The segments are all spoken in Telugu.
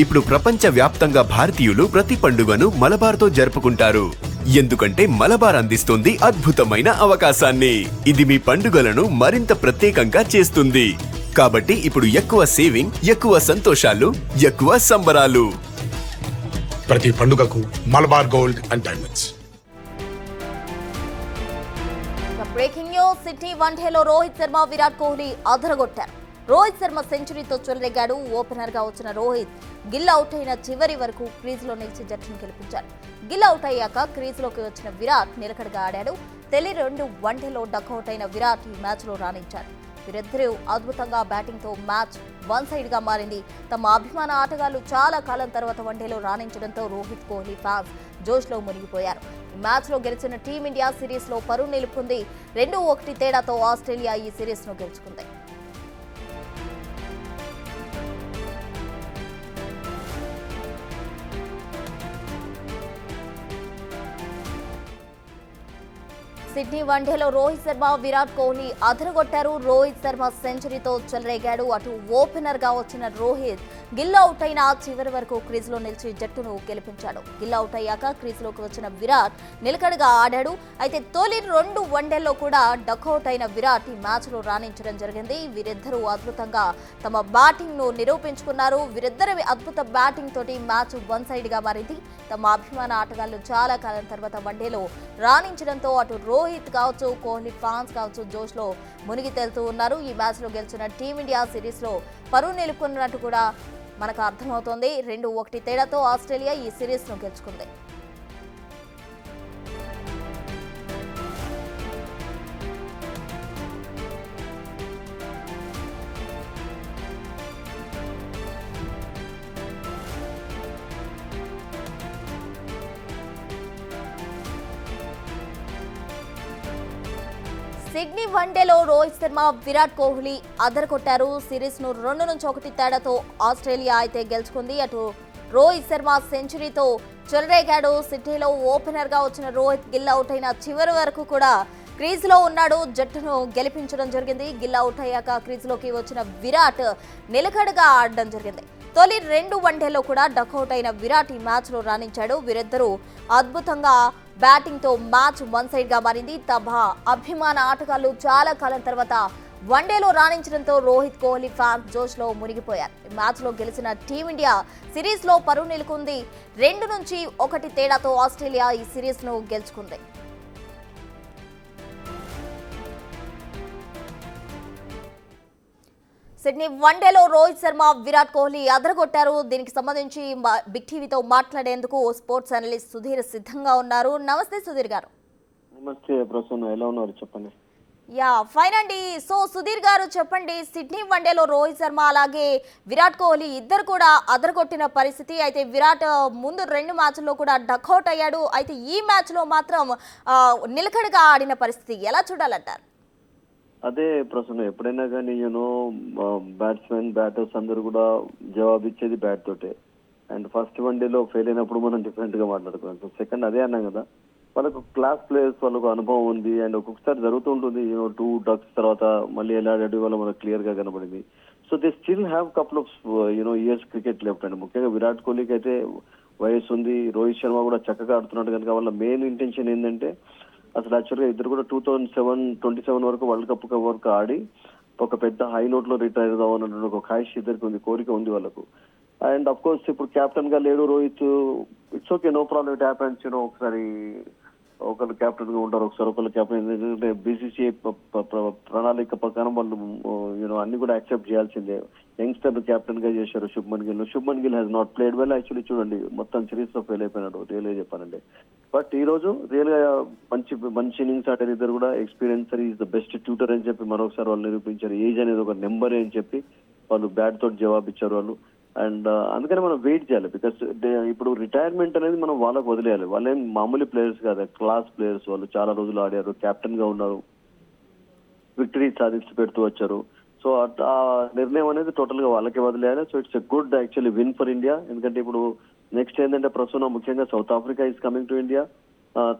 ఇప్పుడు ప్రపంచ వ్యాప్తంగా భారతీయులు ప్రతి పండుగను మలబార్తో జరుపుకుంటారు. ఎందుకంటే మలబార్ అందిస్తుంది అద్భుతమైన అవకాశాన్ని. ఇది మీ పండుగలను మరింత ప్రత్యేకంగా చేస్తుంది. కాబట్టి ఇప్పుడు ఎక్కువ సేవింగ్, ఎక్కువ సంతోషాలు, ఎక్కువ సంబరాలు. ప్రతి పండుగకు Malabar gold and diamonds. Breaking news. Sydney వన్డేలో రోహిత్ శర్మ, విరాట్ కోహ్లీ అదరగొట్టారు. రోహిత్ శర్మ సెంచరీతో చెలరేగాడు. ఓపెనర్ గా వచ్చిన రోహిత్ గిల్ అవుట్ అయిన చివరి వరకు క్రీజులో నిలిచి జట్టును గెలిపించారు. గిల్ అవుట్ అయ్యాక క్రీజులోకి వచ్చిన విరాట్ నిలకడగా ఆడాడు. తొలి 2 వన్డేలో డక్అవుట్ అయిన విరాట్ ఈ మ్యాచ్ లో రాణించారు. వీరిద్దరూ అద్భుతంగా బ్యాటింగ్ తో మ్యాచ్ వన్ సైడ్ గా మారింది. తమ అభిమాన ఆటగాళ్లు చాలా కాలం తర్వాత వన్డేలో రాణించడంతో రోహిత్ కోహ్లీ ఫ్యాన్స్ జోష్ లో మునిగిపోయారు. ఈ మ్యాచ్ లో గెలిచిన టీమిండియా సిరీస్ లో పరువు నిలుపుకుంది. 2-1 తేడాతో ఆస్ట్రేలియా ఈ సిరీస్ ను గెలుచుకుంది. సిడ్నీ వన్డేలో రోహిత్ శర్మ, విరాట్ కోహ్లీ అదరగొట్టారు. రోహిత్ శర్మ సెంచరీతో చెలరేగాడు. అటు ఓపెనర్ గా వచ్చిన రోహిత్ గిల్ అవుట్ అయిన చివరి వరకు క్రీజులో నిలిచి జట్టును గెలిపించాడు. గిల్ అవుట్ అయ్యాక క్రీజులోకి వచ్చిన విరాట్ నిలకడగా ఆడాడు. అయితే తొలి 2 వన్డేల్లో కూడా డక్అవుట్ అయిన విరాట్ ఈ మ్యాచ్ లో రాణించడం జరిగింది. వీరిద్దరూ అద్భుతంగా తమ బ్యాటింగ్ ను నిరూపించుకున్నారు. వీరిద్దరి అద్భుత బ్యాటింగ్ తోటి మ్యాచ్ వన్ సైడ్ గా మారింది. తమ అభిమాన ఆటగాళ్లు చాలా కాలం తర్వాత వన్డేలో రాణించడంతో అటు రోహిత్ కావచ్చు, కోహ్లీ ఫ్యాన్స్ కావచ్చు జోష్ లో మునిగి తేలుతూ ఉన్నారు. ఈ మ్యాచ్ లో గెలిచిన టీమిండియా సిరీస్ లో పరువు నిలుపుకున్నట్టు కూడా మనకు అర్థమవుతోంది. 2-1 తేడాతో ఆస్ట్రేలియా ఈ సిరీస్ ను గెలుచుకుంది. సిడ్నీ వన్డేలో రోహిత్ శర్మ, విరాట్ కోహ్లీ అదరగొట్టారు. సిరీస్ ను 2-1 తేడాతో ఆస్ట్రేలియా అయితే గెలుచుకుంది. అటు రోహిత్ శర్మ సెంచరీతో చెలరేగాడు. సిడ్నీలో ఓపెనర్ గా వచ్చిన రోహిత్ గిల్ అవుట్ అయిన చివరి వరకు కూడా క్రీజులో ఉన్నాడు. జట్టును గెలిపించడం జరిగింది. గిల్ అవుట్ అయ్యాక క్రీజులోకి వచ్చిన విరాట్ నిలకడగా ఆడడం జరిగింది. తొలి 2 వన్డేలో కూడా డక్అవుట్ అయిన విరాట్ ఈ మ్యాచ్ లో రాణించాడు. వీరిద్దరూ అద్భుతంగా బ్యాటింగ్ తో మ్యాచ్ వన్ సైడ్ గా మారింది. తమ అభిమాన ఆటగాళ్లు చాలా కాలం తర్వాత వన్డేలో రాణించడంతో రోహిత్ కోహ్లీ ఫ్యాన్స్ జోష్ లో మునిగిపోయారు. ఈ మ్యాచ్ లో గెలిచిన టీమిండియా సిరీస్ లో పరువు నిలుకుంది. 2-1 తేడాతో ఆస్ట్రేలియా ఈ సిరీస్ ను గెలుచుకుంది. సిడ్నీ వన్డేలో రోహిత్ శర్మ, విరాట్ కోహ్లీ అదరగొట్టారు. దీనికి సంబంధించి బిగ్ టీవీతో మాట్లాడేందుకు స్పోర్ట్స్ అనలిస్ట్ సుధీర్ సిద్ధంగా ఉన్నారు. నమస్తే సుధీర్ గారు. నమస్తే ప్రసన్న, ఎలా ఉన్నారు చెప్పండి. యా ఫైన్ అండి. సో సుధీర్ గారు చెప్పండి, సిడ్నీ వన్డేలో రోహిత్ శర్మ అలాగే విరాట్ కోహ్లీ ఇద్దరు కూడా అదరగొట్టిన పరిస్థితి. అయితే విరాట్ ముందు 2 మ్యాచ్ల్లో కూడా డక్అవుట్ అయ్యాడు. అయితే ఈ మ్యాచ్ లో మాత్రం నిలకడగా ఆడిన పరిస్థితి ఎలా చూడాలంటారు? అదే ప్రసన్న, ఎప్పుడైనా కానీ బ్యాట్స్మెన్ బ్యాటర్స్ అందరూ కూడా జవాబు ఇచ్చేది బ్యాట్ తోటే. అండ్ ఫస్ట్ వన్డేలో ఫెయిల్ అయినప్పుడు మనం డిఫరెంట్ గా మాట్లాడుకున్నాం. సో సెకండ్ అదే అన్నాం కదా, వాళ్ళకు క్లాస్ ప్లేయర్స్, వాళ్ళకు అనుభవం ఉంది. అండ్ ఒక్కొక్కసారి జరుగుతుంటుంది 2 డక్స్ తర్వాత మళ్ళీ ఎలా ఆడాడు వల్ల మనకు క్లియర్ గా కనబడింది. So they still have couple of years cricket left. And ముఖ్యంగా విరాట్ కోహ్లీకి అయితే వయసు ఉంది. రోహిత్ శర్మ కూడా చక్కగా ఆడుతున్నాడు కనుక వాళ్ళ మెయిన్ ఇంటెన్షన్ ఏంటంటే అసలు యాక్చువల్గా ఇద్దరు కూడా 2027 వరకు వరల్డ్ కప్ వరకు ఆడి ఒక పెద్ద హై నోట్ లో రిటైర్ అవుదామన్న ఒక ఖాయిష్ ఇద్దరికి ఉంది, కోరిక ఉంది వాళ్ళకు. అండ్ అఫ్ కోర్స్ ఇప్పుడు కెప్టెన్ గా లేడు Rohit. It's okay, no problem, it happens. ఒకసారి ఒకళ్ళు కెప్టెన్ గా ఉంటారు, ఒకసారి ఒకళ్ళు కెప్టెన్. ఎందుకంటే బీసీసీఐ ప్రణాళిక ప్రకారం వాళ్ళు అన్ని కూడా యాక్సెప్ట్ చేయాల్సిందే. యంగ్స్టర్ కెప్టెన్ గా చేశారు Shubman Gill. Shubman Gill has not played well. Actually చూడండి, మొత్తం సిరీస్ లో ఫెయిల్ అయిపోయినాడు, రియల్ గా చెప్పానండి. బట్ ఈ రోజు రియల్ గా మంచి ఇన్నింగ్స్ ఆడారు ఇద్దరు కూడా. Experience is the best tutor అని చెప్పి మరొకసారి వాళ్ళు నిరూపించారు. ఏజ్ అనేది ఒక నెంబర్ అని చెప్పి వాళ్ళు బ్యాట్ తోటి జవాబు ఇచ్చారు వాళ్ళు. అండ్ అందుకని మనం వెయిట్ చేయాలి. బికాస్ ఇప్పుడు రిటైర్మెంట్ అనేది మనం వాళ్ళకు వదిలేయాలి. వాళ్ళేం మామూలు ప్లేయర్స్ కాదు, క్లాస్ ప్లేయర్స్. వాళ్ళు చాలా రోజులు ఆడారు, కెప్టెన్ గా ఉన్నారు, విక్టరీ సాధించి పెడుతూ వచ్చారు. సో ఆ నిర్ణయం అనేది టోటల్ గా వాళ్ళకే వదిలేయాలి. So it's a good actually win for India. ఎందుకంటే ఇప్పుడు నెక్స్ట్ ఏంటంటే ప్రస్తుతం ముఖ్యంగా south Africa is coming to India.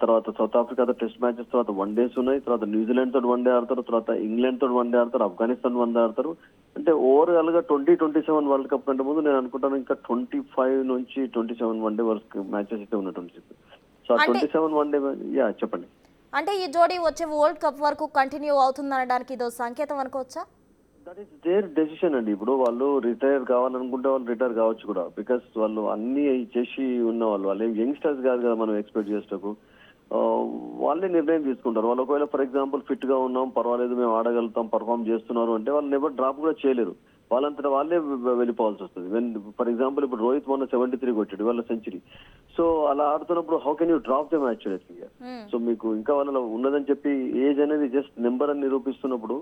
తర్వాత సౌత్ ఆఫ్రికాతో టెస్ట్ మ్యాచెస్, తర్వాత 1 డేస్ ఉన్నాయి. తర్వాత న్యూజిలాండ్ తోటి 1 డే ఆడతారు, తర్వాత ఇంగ్లాండ్ తోటి 1 డే ఆడతారు, ఆఫ్ఘనిస్తాన్ 1 డే ఆడతారు. అంటే ఓవరాల్ గా 2027 వరల్డ్ కప్ కంటే ముందు నేను అనుకుంటాను ఇంకా 25 నుంచి 27 వన్డే వరకు మ్యాచెస్ అయితే ఉన్నట్టు. సో 27 వన్డే చెప్పండి. అంటే ఈ జోడీ వచ్చే వరల్డ్ కప్ వరకు కంటిన్యూ అవుతుందనడానికి ఇదో సంకేతం అనుకోవచ్చా? దట్ ఈస్ దేర్ డెసిషన్ అండి. ఇప్పుడు వాళ్ళు రిటైర్ కావాలనుకుంటే వాళ్ళు రిటైర్ కావచ్చు కూడా, బికాస్ వాళ్ళు అన్ని చేసి ఉన్న వాళ్ళు యంగ్స్టర్స్ కాదు కదా మనం ఎక్స్పెక్ట్ చేసేటకు. వాళ్ళే నిర్ణయం తీసుకుంటారు. వాళ్ళు ఒకవేళ ఫర్ ఎగ్జాంపుల్ ఫిట్ గా ఉన్నాం, పర్వాలేదు, మేము ఆడగలుగుతాం, పర్ఫామ్ చేస్తున్నారు అంటే వాళ్ళు ఎవరు డ్రాప్ కూడా చేయలేరు. వాళ్ళంతటా వాళ్ళే వెళ్ళిపోవాల్సి వస్తుంది. ఫర్ ఎగ్జాంపుల్ ఇప్పుడు రోహిత్ మొన్న 73 కొట్టాడు వాళ్ళ సెంచరీ. సో అలా ఆడుతున్నప్పుడు how can you drop the match? So మీకు ఇంకా వాళ్ళలో ఉన్నదని చెప్పి ఏజ్ అనేది జస్ట్ నెంబర్ అని నిరూపిస్తున్నప్పుడు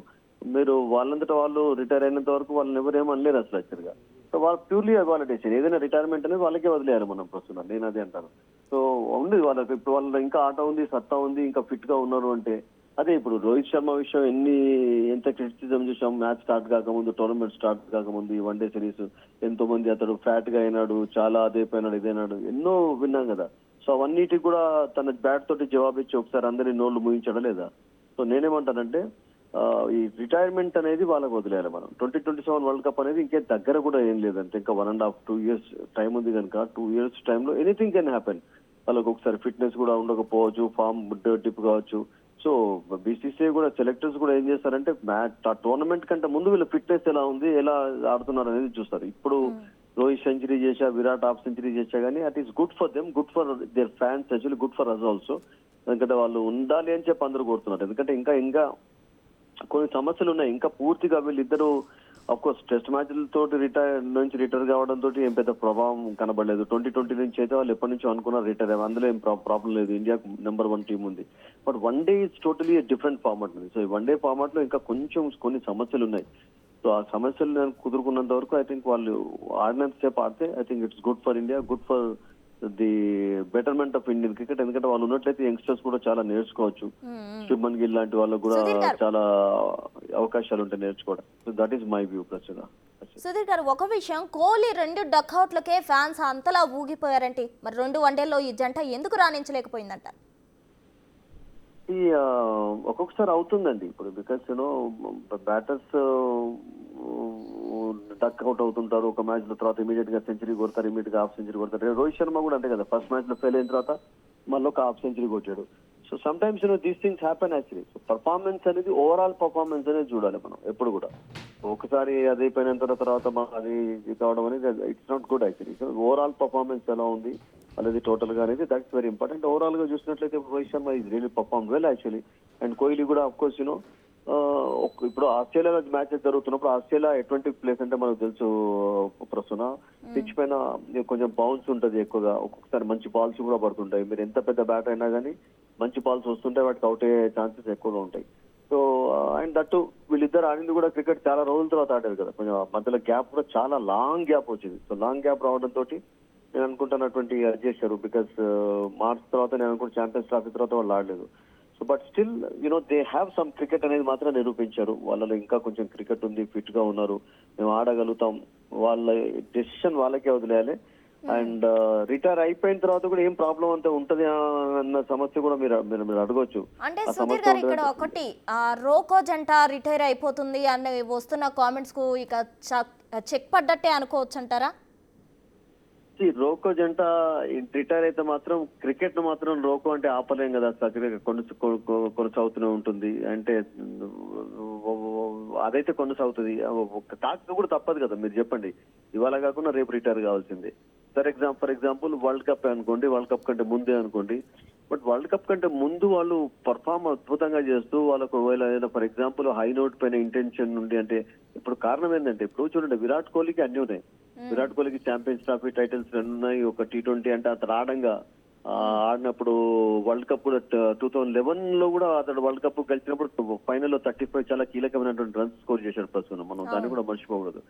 మీరు వాళ్ళంతటా వాళ్ళు రిటైర్ అయినంత వరకు వాళ్ళని ఎవరేమో అనలేరు అసలు యాక్చువల్గా. సో వాళ్ళు ప్యూర్లీ వాళ్ళ డెసిషన్. ఏదైనా రిటైర్మెంట్ అనేది వాళ్ళకే వదిలేయాలి మనం ప్రస్తుతం. నేను అదే అంటాను. సో ఉంది వాళ్ళకి ఇప్పుడు వాళ్ళ ఇంకా ఆట ఉంది, సత్తా ఉంది, ఇంకా ఫిట్ గా ఉన్నారు అంటే అదే. ఇప్పుడు రోహిత్ శర్మ విషయం ఎంత క్రిటిసిజం చూసాం మ్యాచ్ స్టార్ట్ కాకముందు, టోర్నమెంట్ స్టార్ట్ కాకముందు, ఈ వన్డే సిరీస్ ఎంతో మంది అతడు ఫ్యాట్ గా అయినాడు, చాలా అదైపోయినాడు, ఇదైనాడు, ఎన్నో విన్నాం కదా. సో అవన్నిటికి కూడా తన బ్యాట్ తోటి జవాబిచ్చి ఒకసారి అందరి నోళ్లు ముగించడం లేదా. సో నేనేమంటానంటే ఈ రిటైర్మెంట్ అనేది వాళ్ళకి వదిలేయాలి మనం. 2027 వరల్డ్ కప్ అనేది ఇంకే దగ్గర కూడా ఏం లేదంటే ఇంకా 1.5 2 years టైం ఉంది కనుక 2 years టైంలో ఎనీథింగ్ కెన్ హ్యాపెన్. వాళ్ళకి ఒకసారి ఫిట్నెస్ కూడా ఉండకపోవచ్చు, ఫామ్ డిప్ కావచ్చు. సో బీసీసీఐ కూడా సెలెక్టర్స్ కూడా ఏం చేస్తారంటే టోర్నమెంట్ కంటే ముందు వీళ్ళ ఫిట్నెస్ ఎలా ఉంది, ఎలా ఆడుతున్నారు అనేది చూస్తారు. ఇప్పుడు రోహిత్ సెంచరీ చేశా, విరాట్ హాఫ్ సెంచరీ చేశా, కానీ it is good for them, good for their fans, actually good for us also. ఎందుకంటే వాళ్ళు ఉండాలి అని చెప్పి అందరూ కోరుతున్నారు. ఎందుకంటే ఇంకా కొన్ని సమస్యలు ఉన్నాయి. ఇంకా పూర్తిగా వీళ్ళిద్దరూ అఫ్కోర్స్ టెస్ట్ మ్యాచ్లతో రిటైర్ కావడంతో ఏం పెద్ద ప్రభావం కనబడలేదు. 2020 నుంచి అయితే వాళ్ళు ఎప్పటి నుంచో అనుకున్నారు రిటైర్ అయ్యి, అందులో ఏం ప్రాబ్లం లేదు. ఇండియాకు నెంబర్ 1 టీం ఉంది. But one day is totally different format ఉంది. సో ఈ వన్ డే ఫార్మాట్ లో ఇంకా కొంచెం కొన్ని సమస్యలు ఉన్నాయి. సో ఆ సమస్యలు నేను కుదురుకున్నంత వరకు ఐ థింక్ వాళ్ళు ఆడినంత సేపు ఆడితే I think it's good for India, good for the betterment of Indian cricket. ఎందుకంటే వాళ్ళు ఉన్నట్లయితే యంగ్స్టర్స్ కూడా చాలా నేర్చుకోవచ్చు. శుభ్మన్ గిల్ లాంటి వాళ్ళకు కూడా చాలా అవకాశాలు ఉంటాయి నేర్చుకోవడం. So that is my view ప్రస్తుతం. సుధీర్ గారు, ఒక విషయం, కోహ్లీ 2 డక్అవుట్లకే ఫ్యాన్స్ అంతలా ఊగిపోయారంటే మరి 2 వన్డేల్లో ఈ జంట ఎందుకు రాణించలేకపోయిందంట? ఒక్కొక్కసారి అవుతుందండి ఇప్పుడు, because you know batters duck out అవుతుంటారు. ఒక మ్యాచ్ లో తర్వాత ఇమీడియట్ గా సెంచరీ కొడతారు, ఇమీడియట్ గా హాఫ్ సెంచరీ కొడతారు. రోహిత్ శర్మ కూడా అంతే కదా, ఫస్ట్ మ్యాచ్ లో ఫెయిల్ అయిన తర్వాత మళ్ళీ ఒక హాఫ్ సెంచరీ కొట్టాడు. So some times these things happen actually. So performance అనేది ఓవరాల్ పర్ఫార్మెన్స్ అనేది చూడాలి మనం ఎప్పుడు కూడా. ఒకసారి అది అయిపోయిన తర్వాత అది కావడం అనేది it's not good actually. So overall performance ఎలా ఉంది అనేది టోటల్ గా అనేది దట్స్ వెరీ ఇంపార్టెంట్. ఓవరాల్ గా చూసినట్లయితే Rohit Sharma is really perform well actually. And Kohli కూడా అఫ్ కోర్స్ ఇప్పుడు ఆస్ట్రేలియాలో మ్యాచెస్ జరుగుతున్నప్పుడు ఆస్ట్రేలియా ఎటువంటి ప్లేస్ అంటే మనకు తెలుసు ప్రస్తుతం, పిచ్ పైన కొంచెం బౌన్స్ ఉంటుంది ఎక్కువగా. ఒక్కొక్కసారి మంచి బాల్స్ కూడా పడుతుంటాయి. మీరు ఎంత పెద్ద బ్యాట్ అయినా కానీ మంచి బాల్స్ వస్తుంటే వాటికి అవుట్ అయ్యే ఛాన్సెస్ ఎక్కువగా ఉంటాయి. సో అండ్ దట్టు వీళ్ళిద్దరు ఆడింది కూడా క్రికెట్ చాలా రోజుల తర్వాత ఆడారు కదా, కొంచెం మధ్యలో గ్యాప్ కూడా చాలా లాంగ్ గ్యాప్ వచ్చింది. సో లాంగ్ గ్యాప్ రావడంతో నేను అనుకుంటున్నటువంటి అది చేశారు. బికాస్ మార్చ్ తర్వాత నేను అనుకుంటే ఛాంపియన్స్ ట్రాఫీ తర్వాత వాళ్ళు ఆడలేదు. So but still they have some cricket అనేది మాత్రం నిరూపించారు. వాళ్ళలో ఇంకా కొంచెం క్రికెట్ ఉంది, ఫిట్ గా ఉన్నారు, మేము ఆడగలుగుతాం. వాళ్ళ డెసిషన్ వాళ్ళకే వదిలేయాలి. అండ్ రిటైర్ అయిపోయిన తర్వాత కూడా ఏం ప్రాబ్లం అంతా ఉంటది అన్న సమస్య కూడా మీరు అడగొచ్చు. అంటే సుధీర్ గారు, ఇక్కడ ఒకటి రోకో జంట రిటైర్ అయిపోతుంది అని వస్తున్న కామెంట్స్ కు ఇక చెక్ పడ్డట్టే అనుకోవచ్చు అంటారా? రోకో జంట రిటైర్ అయితే మాత్రం క్రికెట్ ను మాత్రం రోకో అంటే ఆపలేం కదా, కొనసాగుతూనే ఉంటుంది. అంటే అదైతే కొనసాగుతుంది, కాక కూడా తప్పదు కదా. మీరు చెప్పండి, ఇవాళ కాకుండా రేపు రిటైర్ కావాల్సిందే. ఫర్ ఎగ్జాంపుల్ వరల్డ్ కప్ అనుకోండి, వరల్డ్ కప్ కంటే ముందే అనుకోండి. బట్ వరల్డ్ కప్ కంటే ముందు వాళ్ళు పర్ఫార్మ్ అద్భుతంగా చేస్తూ వాళ్ళకు ఒకవేళ ఫర్ ఎగ్జాంపుల్ హై నోట్ పైన ఇంటెన్షన్ నుండి, అంటే ఇప్పుడు కారణం ఏంటంటే ఇప్పుడు చూడండి విరాట్ కోహ్లీకి అన్ని ఉన్నాయి. విరాట్ కోహ్లీకి ఛాంపియన్స్ ట్రాఫీ టైటిల్స్ 2 ఉన్నాయి, ఒక T20 అంటే అతను ఆడినప్పుడు వరల్డ్ కప్ కూడా 2011 లో కూడా అతడు వరల్డ్ కప్ గెలిచినప్పుడు ఫైనల్ లో 35 చాలా కీలకమైనటువంటి రన్స్ స్కోర్ చేశాడు ప్రస్తుతం. మనం దాన్ని కూడా మర్చిపోకూడదు.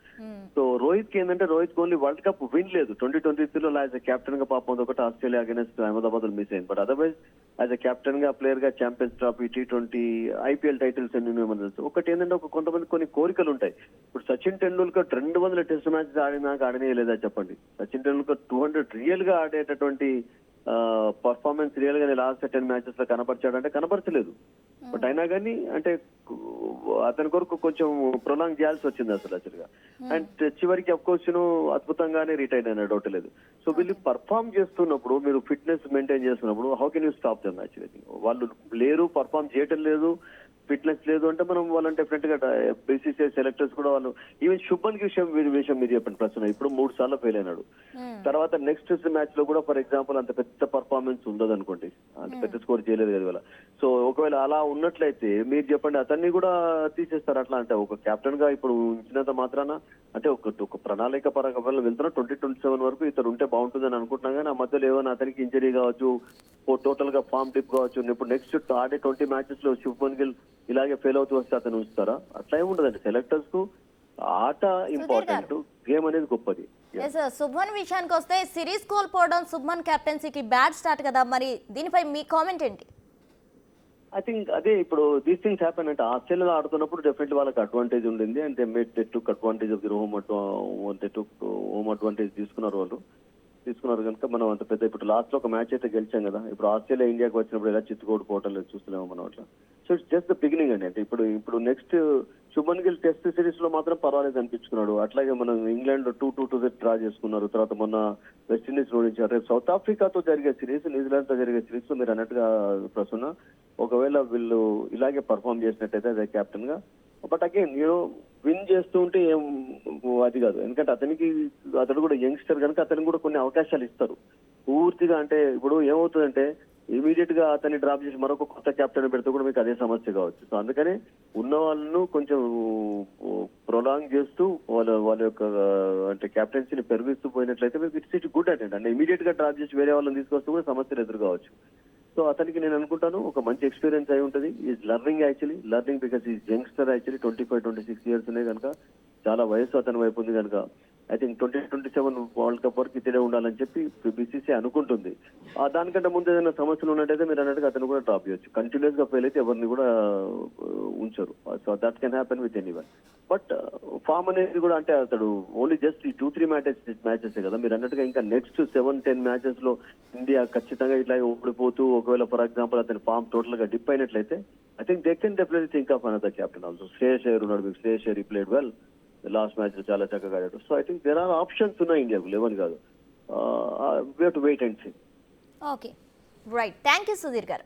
సో రోహిత్ కి ఏంటంటే Rohit Kohli world cup win లేదు 2023 లో. యాజ్ ఎ కెప్టెన్ గా పాపం ఒకటి ఆస్ట్రేలియా అగైన్స్ అహ్మదాబాద్ మిస్ అయింది. But otherwise as a captain గా, ప్లేయర్ గా champions trophy, T20, IPL titles అన్ని మనం తెలుసు. ఒకటి ఏంటంటే కొంతమంది కొన్ని కోరికలు ఉంటాయి. ఇప్పుడు సచిన్ టెండూల్కర్ 200 టెస్ట్ మ్యాచెస్ ఆడినాక ఆడనే లేదా చెప్పండి. సచిన్ టెండూల్కర్ 200 రియల్ గా ఆడేటటువంటి పర్ఫార్మెన్స్ రియల్ గా లాస్ట్ 10 మ్యాచెస్ లో కనపరిచాడంటే కనపరచలేదు. బట్ అయినా కానీ అంటే అతని కొరకు కొంచెం ప్రొలాంగ్ చేయాల్సి వచ్చింది అసలు యాక్చువల్గా. అండ్ చివరికి అఫ్ కోర్స్ అద్భుతంగానే రిటైర్ అయినా డౌట్ లేదు. సో వీళ్ళు పర్ఫామ్ చేస్తున్నప్పుడు మీరు ఫిట్నెస్ మెయింటైన్ చేస్తున్నప్పుడు how can you stop them actually? వాళ్ళు లేరు, పర్ఫామ్ చేయటం లేదు, ఫిట్నెస్ లేదు అంటే మనం వాళ్ళని డెఫినెట్ గా బీసీసీఐ సెలెక్టర్స్ కూడా వాళ్ళు ఈవెన్ శుభన్ కి విషయం మీరు చెప్పండి ప్రశ్న, ఇప్పుడు 3 సార్లు ఫెయిల్ అయినాడు. తర్వాత నెక్స్ట్ మ్యాచ్ లో కూడా ఫర్ ఎగ్జాంపుల్ అంత పెద్ద పర్ఫార్మెన్స్ ఉండదు అనుకోండి, అంత పెద్ద స్కోర్ చేయలేదు కదా ఇవాళ. సో ఒకవేళ అలా ఉన్నట్లయితే మీరు చెప్పండి అతన్ని కూడా తీసేస్తారు అట్లా అంటే ఒక కెప్టెన్ గా ఇప్పుడు ఉంచినంత మాత్రాన అంటే ఒక ప్రణాళిక పరంగా వెళ్తున్నా 2027 వరకు ఇతను ఉంటే బాగుంటుందని అనుకుంటున్నాం. కానీ ఆ మధ్యలో ఏమైనా అతనికి ఇంజరీ కావచ్చు, టోటల్ గా ఫామ్ డిప్ కావచ్చు, ఇప్పుడు నెక్స్ట్ ఆడే 20 మ్యాచెస్ లో శుభ్మన్ గిల్ ఇలాగే ఫెయిల్ అవుతూ వస్తే అతను ఉంచుతారా? అట్లా ఏముండదండి. సెలెక్టర్స్ కు ఆట ఇంపార్టెంట్, గేమ్ అనేది గొప్పది. శుభ్మన్ విషయానికి వస్తే సిరీస్ కోల్పోవడం శుభ్మన్ కెప్టెన్సీకి బ్యాడ్ స్టార్ట్ కదా, మరి దీనిపై మీ కామెంట్ ఏంటి? ఐ థింక్ అదే ఇప్పుడు దీస్ థింగ్స్ హ్యాపెన్ అంటే ఆస్ట్రేలియాలో ఆడుతున్నప్పుడు డెఫినెట్లీ వాళ్ళకి అడ్వాంటేజ్ ఉండింది. అంటే they took advantage of the home advantage తీసుకున్నారు కనుక మనం అంత పెద్ద ఇప్పుడు లాస్ట్ లో ఒక మ్యాచ్ అయితే గెలిచాం కదా. ఇప్పుడు ఆస్ట్రేలియా ఇండియాకి వచ్చినప్పుడు ఎలా చిత్తుకోడిపోవటం లేదు చూస్తున్నాము మనం అట్లా. So it's just the beginning అండి. అంటే ఇప్పుడు next Shubman Gill test series లో మాత్రం పర్వాలేదు అనిపించుకున్నాడు. అట్లాగే మనం ఇంగ్లాండ్ 2-2 డ్రా చేసుకున్నారు. తర్వాత మొన్న వెస్టిండీస్ ఓడించారు. రేపు సౌత్ ఆఫ్రికాతో జరిగే సిరీస్, న్యూజిలాండ్ తో జరిగే సిరీస్ లో మీరు అన్నట్టుగా ప్రస్తున్న ఒకవేళ వీళ్ళు ఇలాగే పర్ఫామ్ చేసినట్టయితే అదే కెప్టెన్ గా, బట్ అగైన్ విన్ చేస్తూ ఉంటే ఏం అది కాదు. ఎందుకంటే అతడు కూడా యంగ్స్టర్ కనుక అతనికి కూడా కొన్ని అవకాశాలు ఇస్తారు పూర్తిగా. అంటే ఇప్పుడు ఏమవుతుందంటే ఇమీడియట్ గా అతన్ని డ్రాప్ చేసి మరొక కొత్త కెప్టెన్ పెడితే కూడా మీకు అదే సమస్య కావచ్చు. సో అందుకని ఉన్న వాళ్ళను కొంచెం ప్రొలాంగ్ చేస్తూ వాళ్ళ యొక్క అంటే కెప్టెన్సీని పెరిగిస్తూ పోయినట్లయితే మీకు ఇట్స్ గుడ్ అంటే ఇమీడియట్ గా డ్రాప్ చేసి వేరే వాళ్ళని తీసుకొస్తూ కూడా సమస్యలు ఎదురు కావచ్చు. సో అతనికి నేను అనుకుంటాను ఒక మంచి ఎక్స్పీరియన్స్ అయి ఉంటుంది. Is learning because is youngster actually 25-26 years ఉన్నాయి కనుక చాలా వయసు అతని వైపు ఉంది కనుక ఐ థింక్ 2027 వరల్డ్ కప్ వరకు ఇతడే ఉండాలని చెప్పి బీసీసీ అనుకుంటుంది. దానికంటే ముందు ఏదైనా సమస్యలు ఉన్నట్టయితే మీరు అన్నట్టుగా అతను కూడా డ్రాప్ చేయొచ్చు. కంటిన్యూస్ గా ఫెయిల్ అయితే ఎవరిని కూడా ఉంచరు. So that can happen with anyone. But form అనేది కూడా అంటే అతడు ఓన్లీ జస్ట్ ఈ 2-3 మ్యాచెస్ కదా మీరు అన్నట్టుగా. ఇంకా నెక్స్ట్ 7-10 మ్యాచెస్ లో ఇండియా ఖచ్చితంగా ఇట్లా ఓడిపోతూ ఒకవేళ ఫర్ ఎగ్జాంపుల్ అతని ఫామ్ టోటల్ గా డిప్ అయినట్లయితే I think they can definitely think of another captain also. Shreyas Iyer ఉన్నాడు, మీకు Shreyas Iyer played well last match లో చాలా చక్కగా ఆడాడు. So I think there are options ఉన్నాయి ఇండియాకు, 11 కాదు. We have to wait and see. Okay right, thank you Sudheer గారు.